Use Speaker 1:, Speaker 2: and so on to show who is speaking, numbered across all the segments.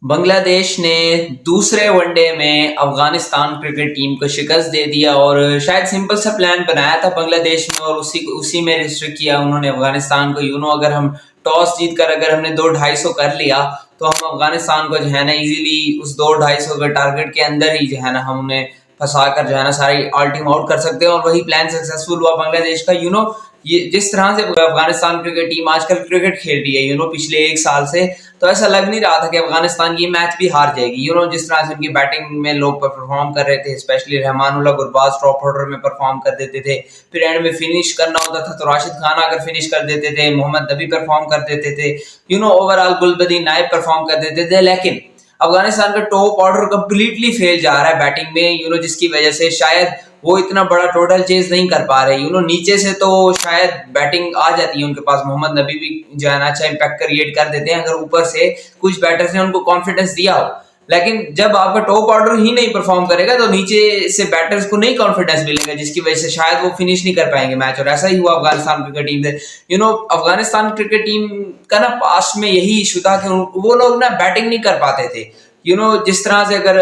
Speaker 1: बांग्लादेश ने दूसरे वनडे में अफगानिस्तान क्रिकेट टीम को शिकस्त दे दिया और शायद सिंपल सा प्लान बनाया था बांग्लादेश में और उसी में रिस्ट्रिक्ट किया उन्होंने अफगानिस्तान को। अगर हम टॉस जीत कर अगर हमने 2-250 कर लिया तो हम अफगानिस्तान को जो है ना इजीली उस 2-250 के टारगेट के अंदर ही जो है ना हम उन्हें फंसा कर जो है ना सारी ऑल टीम आउट कर सकते हैं और वही प्लान सक्सेसफुल हुआ बांग्लादेश का। ये जिस तरह से अफगानिस्तान क्रिकेट टीम आजकल क्रिकेट खेल रही है पिछले एक साल से, तो ऐसा लग नहीं रहा था कि अफगानिस्तान ये मैच भी हार जाएगी। जिस तरह से उनकी बैटिंग में लोग परफॉर्म कर रहे थे, specially Rahmanullah Gurbaz top order में परफॉर्म कर देते थे, फिर एंड में फिनिश करना होता था तो राशिद खान आकर फिनिश कर देते थे, मोहम्मद नबी परफॉर्म कर देते थे, ओवरऑल गुलबदीन नायब परफॉर्म कर देते थे। लेकिन अफगानिस्तान का टॉप ऑर्डर कंप्लीटली फेल जा रहा है बैटिंग में, जिसकी वजह से शायद वो इतना बड़ा टोटल चेज नहीं कर पा रहे। नीचे से तो शायद बैटिंग आ जाती है उनके पास, मोहम्मद नबी भी जो है ना अच्छा इंपैक्ट क्रिएट कर देते हैं अगर ऊपर से कुछ बैटर्स ने उनको कॉन्फिडेंस दिया हो। लेकिन जब आपका टॉप ऑर्डर ही नहीं परफॉर्म करेगा तो नीचे से बैटर्स को नहीं कॉन्फिडेंस मिलेगा, जिसकी वजह से शायद वो फिनिश नहीं कर पाएंगे मैच। और ऐसा ही हुआ अफगानिस्तान क्रिकेट टीम से। अफगानिस्तान क्रिकेट टीम का ना पास्ट में यही इशू था कि वो लोग ना बैटिंग नहीं कर पाते थे। जिस तरह से अगर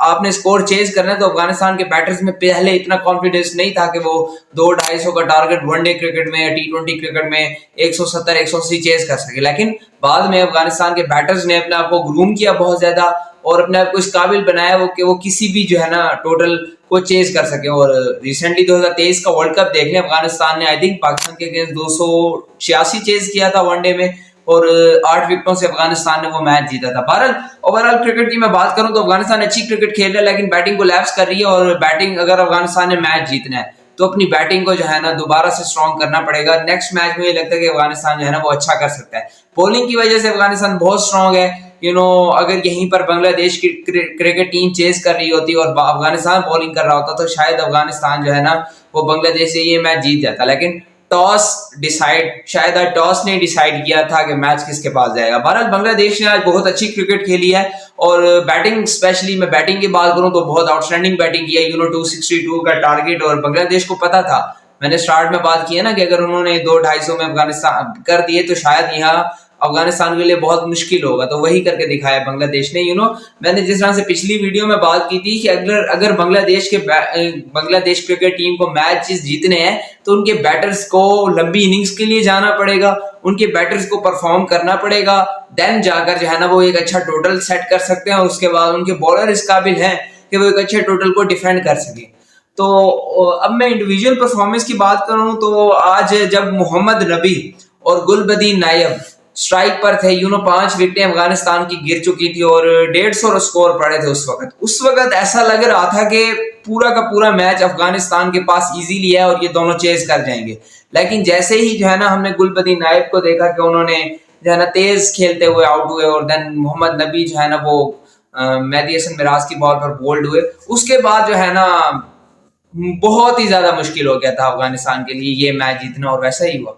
Speaker 1: आपने स्कोर चेज करना है तो अफगानिस्तान के बैटर्स में पहले इतना कॉन्फिडेंस नहीं था कि वो 2-250 का टारगेट वनडे क्रिकेट में या T20 क्रिकेट में 170-180 चेज कर सके। लेकिन बाद में अफगानिस्तान के बैटर्स ने अपने आप को ग्रूम किया बहुत ज्यादा और अपने आप को इस काबिल बनाया वो किसी भी जो है ना टोटल को चेज कर सके। और रिसेंटली 2023 का वर्ल्ड कप देख लें, अफगानिस्तान ने आई थिंक पाकिस्तान के अगेंस्ट 286 चेज किया था वनडे में और 8 विकेटों से अफगानिस्तान ने वो मैच जीता था। बहरहाल ओवरऑल क्रिकेट की मैं बात करूं तो अफगानिस्तान अच्छी क्रिकेट खेल रहा है, लेकिन बैटिंग को लैप्स कर रही है। और बैटिंग अगर अफगानिस्तान ने मैच जीतना है तो अपनी बैटिंग को जो है ना दोबारा से स्ट्रॉन्ग करना पड़ेगा। नेक्स्ट मैच में ये लगता है कि अफगानिस्तान जो है ना वो अच्छा कर सकता है। बॉलिंग की वजह से अफगानिस्तान बहुत स्ट्रॉन्ग है। अगर यहीं पर बांग्लादेश की क्रिकेट टीम चेस कर रही होती और अफगानिस्तान बॉलिंग कर रहा होता तो शायद अफगानिस्तान जो है ना वो बांग्लादेश से ये मैच जीत जाता। लेकिन शायद टॉस ने डिसाइड किया था कि मैच किसके पास जाएगा। बहरहाल बांग्लादेश ने आज बहुत अच्छी क्रिकेट खेली है और बैटिंग, स्पेशली मैं बैटिंग की बात करूं तो बहुत आउटस्टैंडिंग बैटिंग की है। 262 का टारगेट और बांग्लादेश को पता था, मैंने स्टार्ट में बात की है ना कि अगर उन्होंने 2-250 में अफगानिस्तान कर दिए तो शायद यहाँ अफगानिस्तान के लिए बहुत मुश्किल होगा, तो वही करके दिखाया बांग्लादेश ने। मैंने जिस तरह से पिछली वीडियो में बात की थी कि अगर बांग्लादेश क्रिकेट टीम को मैच जीतने हैं तो उनके बैटर्स को लंबी इनिंग्स के लिए जाना पड़ेगा, उनके बैटर्स को परफॉर्म करना पड़ेगा, देन जाकर जो है ना वो एक अच्छा टोटल सेट कर सकते हैं। उसके बाद उनके बॉलर इस काबिल हैं कि वो एक अच्छे टोटल को डिफेंड कर सके। तो अब मैं इंडिविजुअल परफॉर्मेंस की बात करूं तो आज जब मोहम्मद नबी और गुलबदीन नायब स्ट्राइक पर थे, 5 विकेटें अफगानिस्तान की गिर चुकी थी और 150 स्कोर पड़े थे उस वक्त ऐसा लग रहा था कि पूरा का पूरा मैच अफगानिस्तान के पास इजीली है और ये दोनों चेज कर जाएंगे। लेकिन जैसे ही जो है ना हमने गुलबदीन नायब को देखा कि उन्होंने जो है ना तेज खेलते हुए आउट हुए और देन मोहम्मद नबी जो है ना वो मेहदी हसन मिराज की बॉल पर बोल्ड हुए, उसके बाद जो है ना बहुत ही ज्यादा मुश्किल हो गया था अफगानिस्तान के लिए ये मैच जीतना। और वैसा ही हुआ,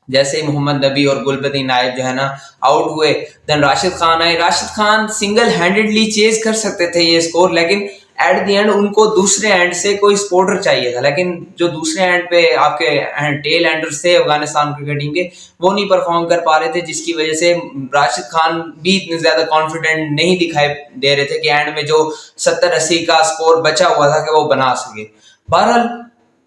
Speaker 1: जैसे ही मोहम्मद नबी और गुलबदीन नायब जो है ना आउट हुए, देन राशिद खान आए। Rashid Khan single handedly chase कर सकते थे ये स्कोर, लेकिन एट द एंड उनको दूसरे एंड से कोई सपोर्टर चाहिए था। लेकिन जो दूसरे एंड पे आपके टेल एंडर्स थे अफगानिस्तान क्रिकेट टीम के, वो नहीं परफॉर्म कर पा रहे थे, जिसकी वजह से राशिद खान भी इतने ज्यादा कॉन्फिडेंट नहीं दिखाई दे रहे थे कि एंड में जो 70-80 का स्कोर बचा हुआ था कि वो बना सके। बहरहाल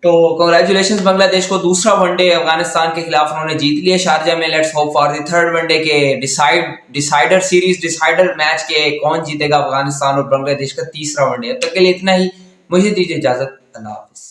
Speaker 1: तो कांग्रेचुलेशंस बांग्लादेश को, दूसरा वनडे अफगानिस्तान के खिलाफ उन्होंने जीत लिया शारजा में। Let's hope for the third one day के डिसाइडर मैच के कौन जीतेगा अफगानिस्तान और बांग्लादेश का तीसरा वनडे। अब तक के लिए इतना ही, मुझे दीजिए इजाजत, अल्लाह हाफिज।